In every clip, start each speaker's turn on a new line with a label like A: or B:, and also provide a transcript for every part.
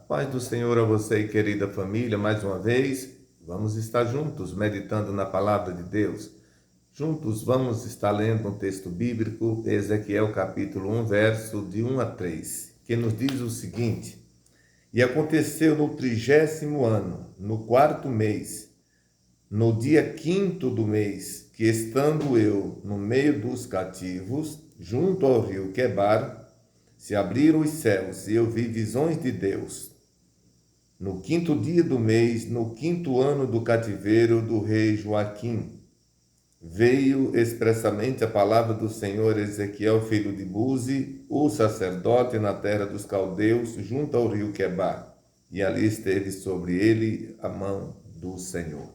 A: Paz do Senhor a você, querida família, mais uma vez, vamos estar juntos meditando na palavra de Deus. Juntos vamos estar lendo um texto bíblico, Ezequiel capítulo 1, verso de 1 a 3, que nos diz o seguinte: E aconteceu no 30º ano, no 4º mês, no dia 5º do mês, que estando eu no meio dos cativos, junto ao rio Quebar, se abriram os céus e eu vi visões de Deus. No 5º dia do mês, no 5º ano do cativeiro do rei Joaquim, veio expressamente a palavra do Senhor a Ezequiel, filho de Buzi, o sacerdote, na terra dos caldeus, junto ao rio Quebar, e ali esteve sobre ele a mão do Senhor.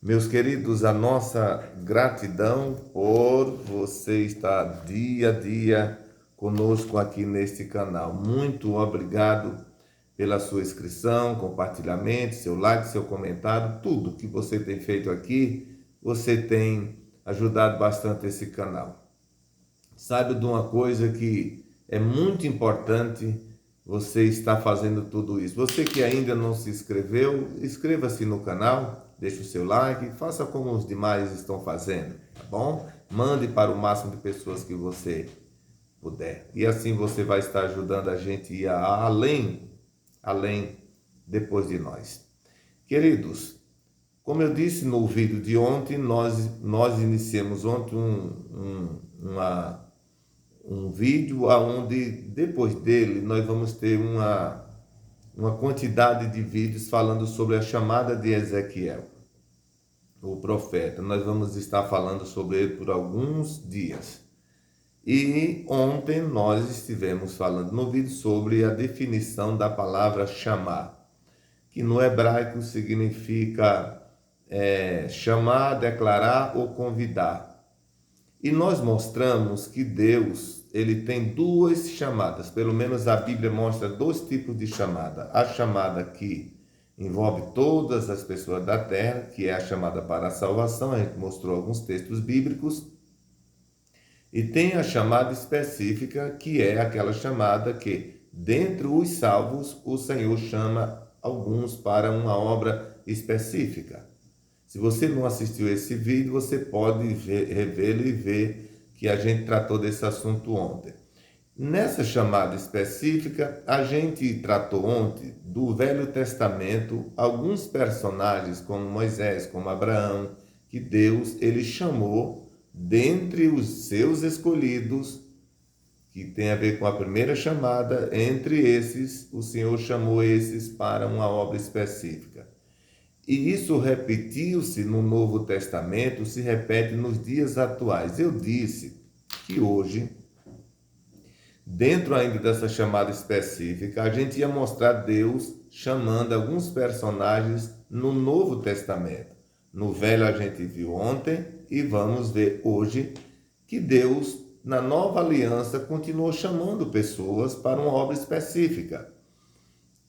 A: Meus queridos, a nossa gratidão por você estar dia a dia conosco aqui neste canal. Muito obrigado pela sua inscrição, compartilhamento, seu like, seu comentário, tudo que você tem feito aqui, você tem ajudado bastante esse canal. Saiba de uma coisa que é muito importante, você está fazendo tudo isso. Você que ainda não se inscreveu, inscreva-se no canal, deixe o seu like, faça como os demais estão fazendo, tá bom? Mande para o máximo de pessoas que você puder. E assim você vai estar ajudando a gente a ir além depois de nós. Queridos, como eu disse no vídeo de ontem, nós iniciamos ontem um vídeo onde depois dele nós vamos ter uma quantidade de vídeos falando sobre a chamada de Ezequiel, o profeta. Nós vamos estar falando sobre ele por alguns dias. E ontem nós estivemos falando no vídeo sobre a definição da palavra chamar, que no hebraico significa chamar, declarar ou convidar. E nós mostramos que Deus, ele tem duas chamadas, pelo menos a Bíblia mostra dois tipos de chamada. A chamada que envolve todas as pessoas da terra, que é a chamada para a salvação, a gente mostrou alguns textos bíblicos. E tem a chamada específica, que é aquela chamada que, dentre os salvos, o Senhor chama alguns para uma obra específica. Se você não assistiu esse vídeo, você pode revê-lo e ver que a gente tratou desse assunto ontem. Nessa chamada específica, a gente tratou ontem do Velho Testamento alguns personagens como Moisés, como Abraão, que Deus ele chamou dentre os seus escolhidos, que tem a ver com a primeira chamada. Entre esses, o Senhor chamou esses para uma obra específica. E isso repetiu-se no Novo Testamento, se repete nos dias atuais. Eu disse que hoje, dentro ainda dessa chamada específica, a gente ia mostrar Deus chamando alguns personagens no Novo Testamento. No Velho a gente viu ontem e vamos ver hoje que Deus, na Nova Aliança, continuou chamando pessoas para uma obra específica.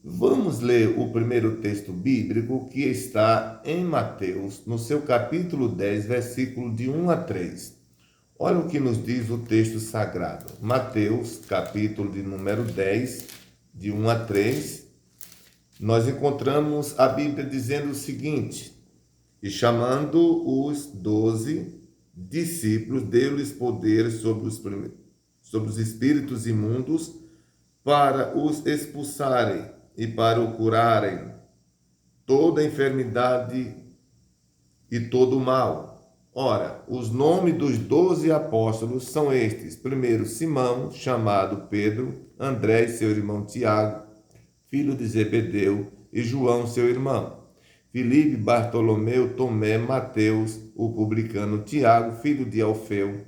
A: Vamos ler o primeiro texto bíblico que está em Mateus, no seu capítulo 10, versículo de 1 a 3. Olha o que nos diz o texto sagrado. Mateus, capítulo de número 10, de 1 a 3. Nós encontramos a Bíblia dizendo o seguinte: E chamando os 12 discípulos, deu-lhes poder sobre os espíritos imundos para os expulsarem e para o curarem toda enfermidade e todo o mal. Ora, os nomes dos 12 apóstolos são estes: primeiro, Simão, chamado Pedro, André e seu irmão Tiago, filho de Zebedeu, e João, seu irmão, Filipe, Bartolomeu, Tomé, Mateus, o publicano, Tiago, filho de Alfeu,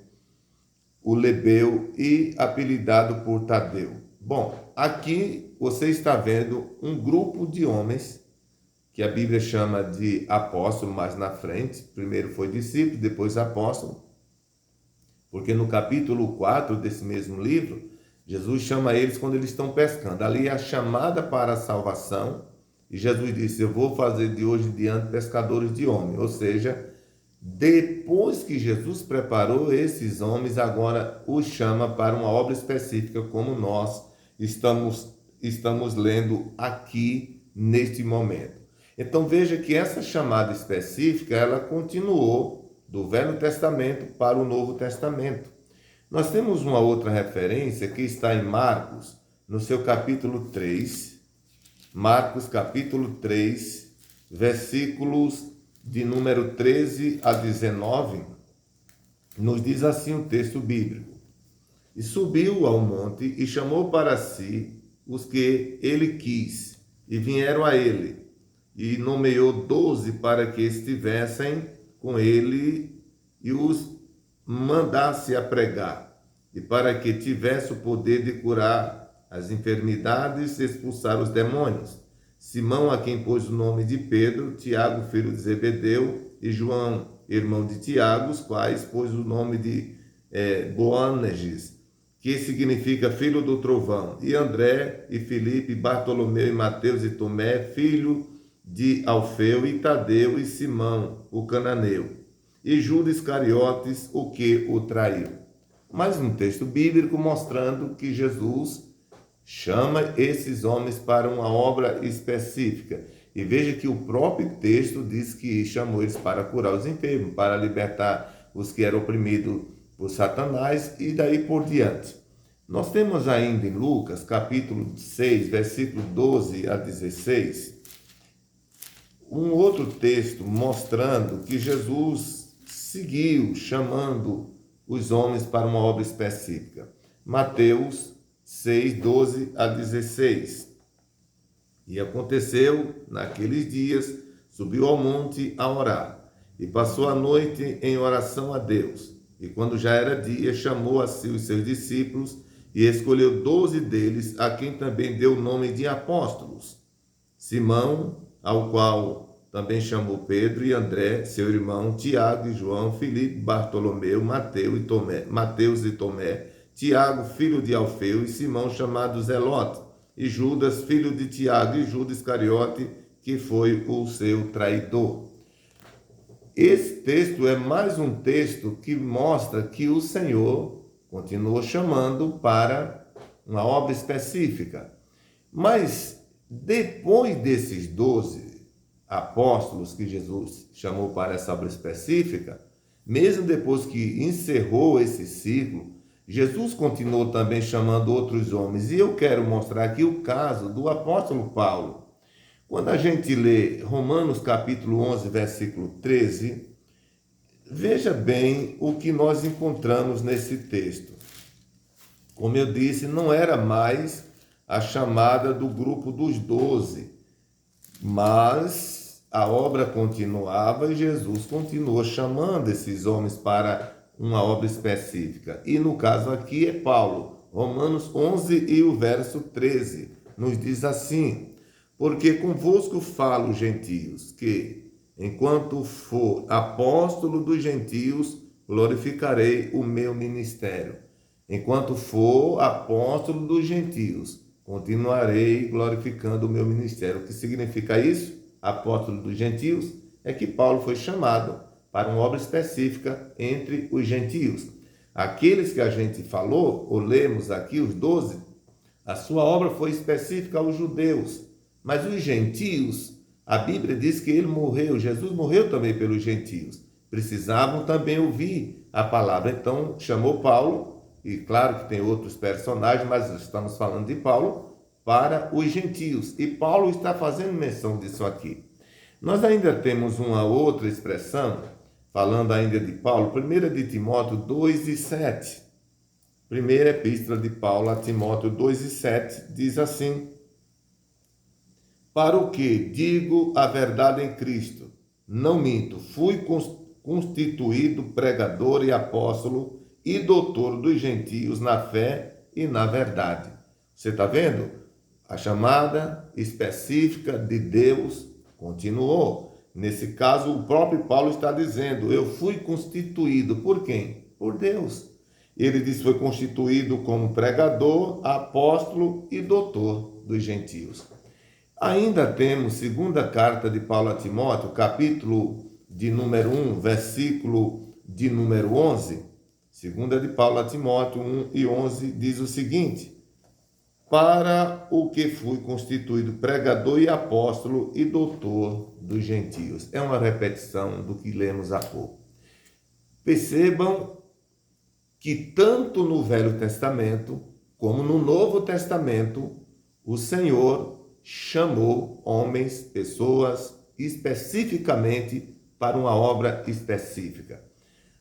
A: o Lebeu e apelidado por Tadeu. Bom, aqui você está vendo um grupo de homens que a Bíblia chama de apóstolo, mais na frente. Primeiro foi discípulo, depois apóstolo. Porque no capítulo 4 desse mesmo livro, Jesus chama eles quando eles estão pescando. Ali é a chamada para a salvação. E Jesus disse: eu vou fazer de hoje em diante pescadores de homens. Ou seja, depois que Jesus preparou esses homens, agora os chama para uma obra específica, como nós estamos estamos lendo aqui neste momento. Então veja que essa chamada específica, ela continuou do Velho Testamento para o Novo Testamento. Nós temos uma outra referência que está em Marcos, no seu capítulo 3, Marcos capítulo 3, versículos de número 13 a 19, nos diz assim o texto bíblico: E subiu ao monte e chamou para si os que ele quis, e vieram a ele, e nomeou 12 para que estivessem com ele e os mandasse a pregar, e para que tivesse o poder de curar as enfermidades e expulsar os demônios. Simão, a quem pôs o nome de Pedro, Tiago, filho de Zebedeu, e João, irmão de Tiago, os quais pôs o nome de Boanerges, que significa filho do trovão, e André, e Filipe, Bartolomeu, e Mateus, e Tomé, filho de Alfeu, e Tadeu, e Simão, o cananeu, e Judas Iscariotes, o que o traiu. Mais um texto bíblico mostrando que Jesus chama esses homens para uma obra específica. E veja que o próprio texto diz que chamou eles para curar os enfermos, para libertar os que eram oprimidos por Satanás e daí por diante. Nós temos ainda em Lucas, capítulo 6, versículo 12 a 16, um outro texto mostrando que Jesus seguiu chamando os homens para uma obra específica. Mateus 6, 12 a 16. E aconteceu, naqueles dias, subiu ao monte a orar, e passou a noite em oração a Deus. E quando já era dia, chamou a si os seus discípulos, e escolheu 12 deles, a quem também deu o nome de apóstolos. Simão, ao qual também chamou Pedro e André, seu irmão, Tiago e João, Filipe, Bartolomeu, Mateus e Tomé, Tiago, filho de Alfeu, e Simão, chamado Zelote, e Judas, filho de Tiago, e Judas Iscariote, que foi o seu traidor. Esse texto é mais um texto que mostra que o Senhor continuou chamando para uma obra específica. Mas depois desses 12 apóstolos que Jesus chamou para essa obra específica, mesmo depois que encerrou esse ciclo, Jesus continuou também chamando outros homens. E eu quero mostrar aqui o caso do apóstolo Paulo. Quando a gente lê Romanos capítulo 11, versículo 13, veja bem o que nós encontramos nesse texto. Como eu disse, não era mais a chamada do grupo dos 12, mas a obra continuava e Jesus continuou chamando esses homens para uma obra específica. E no caso aqui é Paulo. Romanos 11 e o verso 13 nos diz assim: Porque convosco falo, gentios, que, enquanto for apóstolo dos gentios, glorificarei o meu ministério. Enquanto for apóstolo dos gentios, continuarei glorificando o meu ministério. O que significa isso? Apóstolo dos gentios é que Paulo foi chamado para uma obra específica entre os gentios. Aqueles que a gente falou, ou lemos aqui, os 12, a sua obra foi específica aos judeus. Mas os gentios, a Bíblia diz que ele morreu, Jesus morreu também pelos gentios. Precisavam também ouvir a palavra. Então, chamou Paulo, e claro que tem outros personagens, mas estamos falando de Paulo, para os gentios. E Paulo está fazendo menção disso aqui. Nós ainda temos uma outra expressão, falando ainda de Paulo, 1 de Timóteo 2 e 7. Primeira epístola de Paulo a Timóteo 2 e 7 diz assim: Para o que digo a verdade em Cristo, não minto, fui constituído pregador e apóstolo e doutor dos gentios na fé e na verdade. Você está vendo? A chamada específica de Deus continuou. Nesse caso, o próprio Paulo está dizendo: eu fui constituído por quem? Por Deus. Ele diz que foi constituído como pregador, apóstolo e doutor dos gentios. Ainda temos segunda carta de Paulo a Timóteo, capítulo de número 1, versículo de número 11. Segunda de Paulo a Timóteo 1 e 11 diz o seguinte: para o que fui constituído pregador e apóstolo e doutor dos gentios. É uma repetição do que lemos há pouco. Percebam que tanto no Velho Testamento como no Novo Testamento, o Senhor chamou homens, pessoas, especificamente para uma obra específica.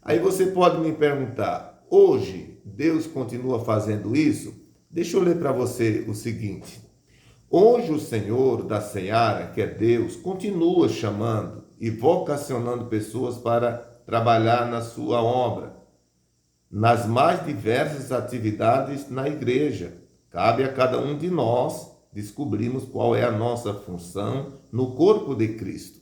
A: Aí você pode me perguntar, hoje Deus continua fazendo isso? Deixa eu ler para você o seguinte. Hoje o Senhor da Seara, que é Deus, continua chamando e vocacionando pessoas para trabalhar na sua obra, nas mais diversas atividades na igreja. Cabe a cada um de nós descobrirmos qual é a nossa função no corpo de Cristo.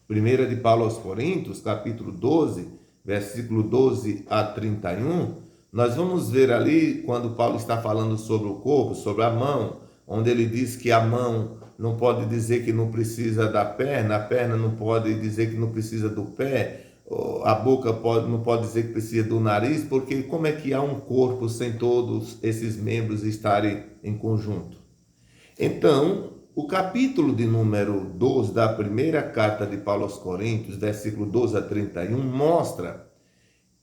A: 1 de Paulo aos Coríntios, capítulo 12, versículo 12 a 31, nós vamos ver ali, quando Paulo está falando sobre o corpo, sobre a mão, onde ele diz que a mão não pode dizer que não precisa da perna, a perna não pode dizer que não precisa do pé, a boca não pode dizer que precisa do nariz, porque como é que há um corpo sem todos esses membros estarem em conjunto? Então, o capítulo de número 12 da primeira carta de Paulo aos Coríntios, versículo 12 a 31, mostra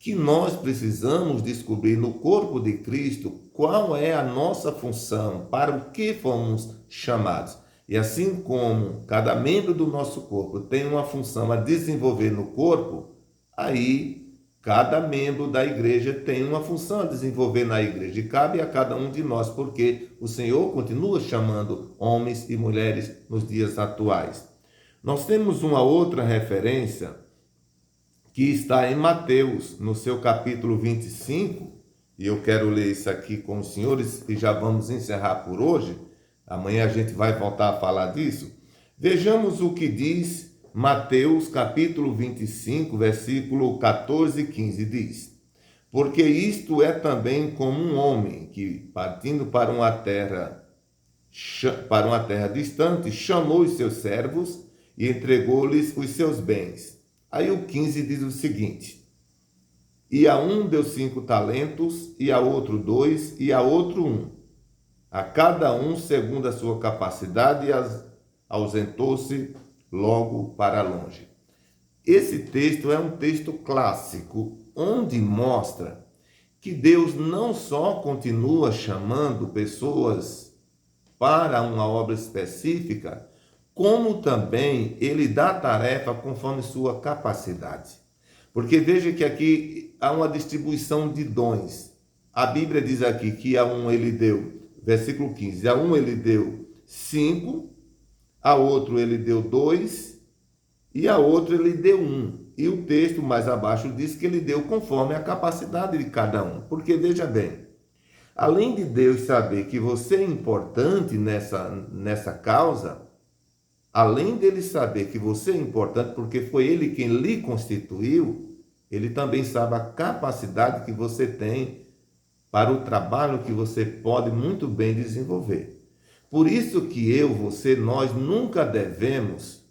A: que nós precisamos descobrir no corpo de Cristo qual é a nossa função, para o que fomos chamados. E assim como cada membro do nosso corpo tem uma função a desenvolver no corpo, aí cada membro da igreja tem uma função a desenvolver na igreja. E cabe a cada um de nós, porque o Senhor continua chamando homens e mulheres nos dias atuais. Nós temos uma outra referência que está em Mateus, no seu capítulo 25, e eu quero ler isso aqui com os senhores e já vamos encerrar por hoje. Amanhã a gente vai voltar a falar disso. Vejamos o que diz Mateus, capítulo 25, versículo 14 e 15, diz: Porque isto é também como um homem que, partindo para uma terra distante, chamou os seus servos e entregou-lhes os seus bens. Aí o 15 diz o seguinte: E a um deu 5 talentos, e a outro 2, e a outro 1, a cada um segundo a sua capacidade, e ausentou-se logo para longe. Esse texto é um texto clássico, onde mostra que Deus não só continua chamando pessoas para uma obra específica, como também ele dá tarefa conforme sua capacidade. Porque veja que aqui há uma distribuição de dons. A Bíblia diz aqui que a um ele deu, versículo 15, a um ele deu 5, a outro ele deu 2 e a outro ele deu 1. E o texto mais abaixo diz que ele deu conforme a capacidade de cada um. Porque veja bem, além de Deus saber que você é importante nessa causa, além dele saber que você é importante porque foi ele quem lhe constituiu, ele também sabe a capacidade que você tem para o trabalho que você pode muito bem desenvolver. Por isso que nós nunca devemos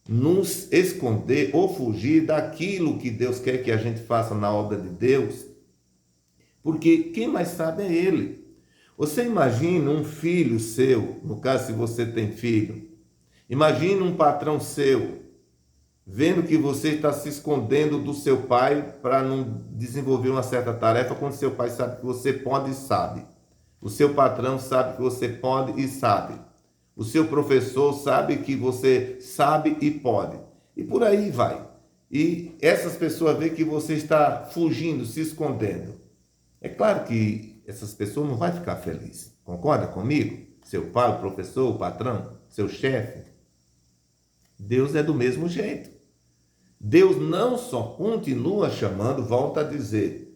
A: nos esconder ou fugir daquilo que Deus quer que a gente faça na obra de Deus, porque quem mais sabe é Ele. Você imagina um filho seu, no caso se você tem filho, imagine um patrão seu, vendo que você está se escondendo do seu pai para não desenvolver uma certa tarefa, quando seu pai sabe que você pode e sabe. O seu patrão sabe que você pode e sabe. O seu professor sabe que você sabe e pode. E por aí vai. E essas pessoas veem que você está fugindo, se escondendo. É claro que essas pessoas não vão ficar felizes. Concorda comigo? Seu pai, o professor, o patrão, seu chefe. Deus é do mesmo jeito. Deus não só continua chamando, volta a dizer,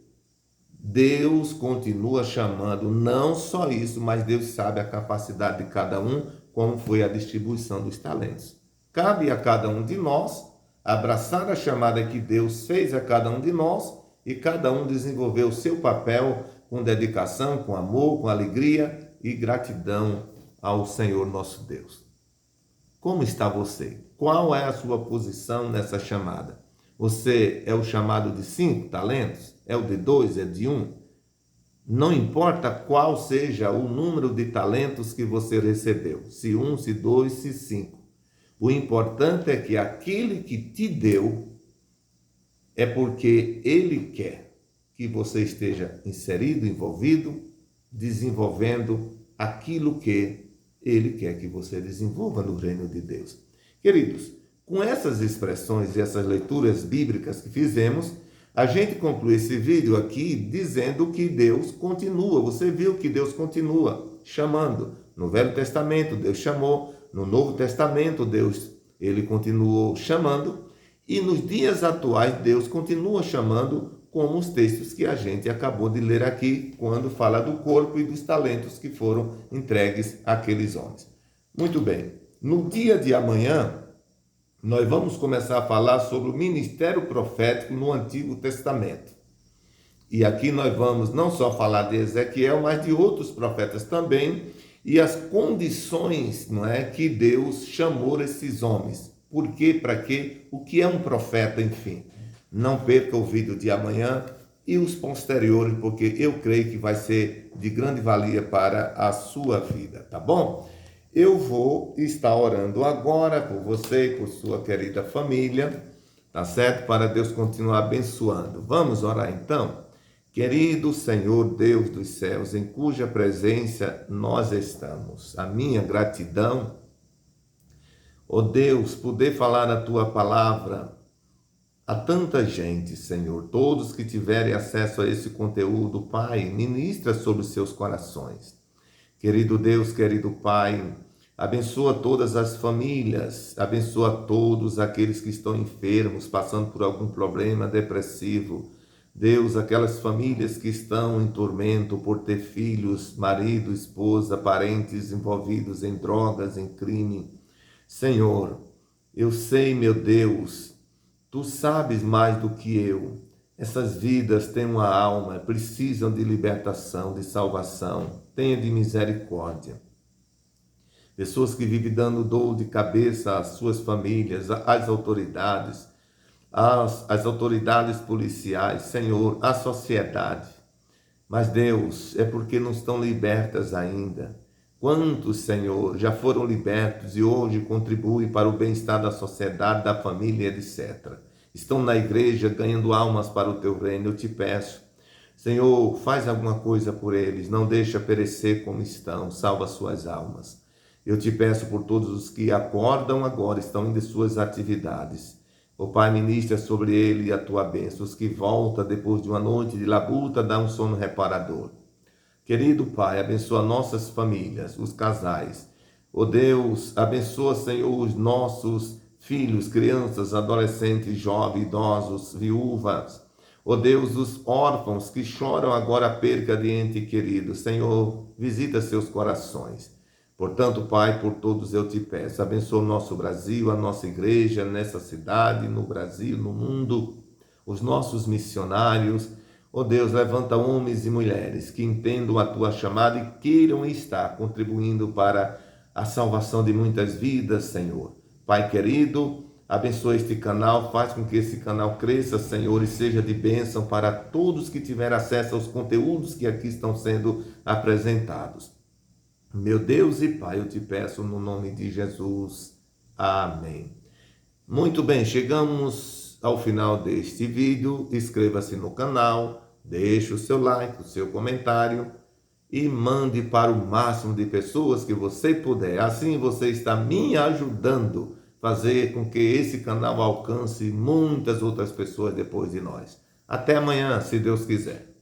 A: Deus continua chamando, não só isso, mas Deus sabe a capacidade de cada um, como foi a distribuição dos talentos. Cabe a cada um de nós abraçar a chamada que Deus fez a cada um de nós e cada um desenvolver o seu papel com dedicação, com amor, com alegria e gratidão ao Senhor nosso Deus. Como está você? Qual é a sua posição nessa chamada? Você é o chamado de 5 talentos? É o de 2? É de 1? Não importa qual seja o número de talentos que você recebeu, se 1, se 2, se 5. O importante é que aquele que te deu é porque ele quer que você esteja inserido, envolvido, desenvolvendo aquilo que ele quer que você desenvolva no reino de Deus. Queridos, com essas expressões e essas leituras bíblicas que fizemos, a gente conclui esse vídeo aqui dizendo que Deus continua. Você viu que Deus continua chamando. No Velho Testamento, Deus chamou. No Novo Testamento, ele continuou chamando. E nos dias atuais, Deus continua chamando, como os textos que a gente acabou de ler aqui, quando fala do corpo e dos talentos que foram entregues àqueles homens. Muito bem. No dia de amanhã, nós vamos começar a falar sobre o ministério profético no Antigo Testamento. E aqui nós vamos não só falar de Ezequiel, mas de outros profetas também, e as condições, não é, que Deus chamou esses homens. Por quê? Para quê? O que é um profeta, enfim. Não perca o vídeo de amanhã e os posteriores, porque eu creio que vai ser de grande valia para a sua vida, tá bom? Eu vou estar orando agora por você e por sua querida família, tá certo? Para Deus continuar abençoando. Vamos orar então? Querido Senhor Deus dos céus, em cuja presença nós estamos, a minha gratidão, ó Deus, poder falar a tua palavra a tanta gente, Senhor, todos que tiverem acesso a esse conteúdo, Pai, ministra sobre os seus corações. Querido Deus, querido Pai, abençoa todas as famílias, abençoa todos aqueles que estão enfermos, passando por algum problema depressivo. Deus, aquelas famílias que estão em tormento por ter filhos, marido, esposa, parentes envolvidos em drogas, em crime. Senhor, eu sei, meu Deus, Tu sabes mais do que eu. Essas vidas têm uma alma, precisam de libertação, de salvação. Tenha de misericórdia. Pessoas que vivem dando dor de cabeça às suas famílias, às autoridades, às autoridades policiais, Senhor, à sociedade. Mas, Deus, é porque não estão libertas ainda. Quantos, Senhor, já foram libertos e hoje contribuem para o bem-estar da sociedade, da família, etc. Estão na igreja ganhando almas para o teu reino. Eu te peço, Senhor, faz alguma coisa por eles, não deixa perecer como estão, salva suas almas. Eu te peço por todos os que acordam agora, estão indo em suas atividades. O Pai, ministra sobre ele a tua bênção. Os que voltam depois de uma noite de labuta, dá um sono reparador. Querido Pai, abençoa nossas famílias, os casais. Ó Deus, abençoa, Senhor, os nossos filhos, crianças, adolescentes, jovens, idosos, viúvas. Ó Deus, os órfãos que choram agora a perca de ente querido. Senhor, visita seus corações. Portanto, Pai, por todos eu te peço, abençoa o nosso Brasil, a nossa igreja, nessa cidade, no Brasil, no mundo, os nossos missionários. Ó Deus, levanta homens e mulheres que entendam a tua chamada e queiram estar contribuindo para a salvação de muitas vidas, Senhor. Pai querido, abençoa este canal, faz com que esse canal cresça, Senhor, e seja de bênção para todos que tiverem acesso aos conteúdos que aqui estão sendo apresentados. Meu Deus e Pai, eu te peço no nome de Jesus. Amém. Muito bem, chegamos ao final deste vídeo. Inscreva-se no canal, deixe o seu like, o seu comentário e mande para o máximo de pessoas que você puder. Assim você está me ajudando a fazer com que esse canal alcance muitas outras pessoas depois de nós. Até amanhã, se Deus quiser.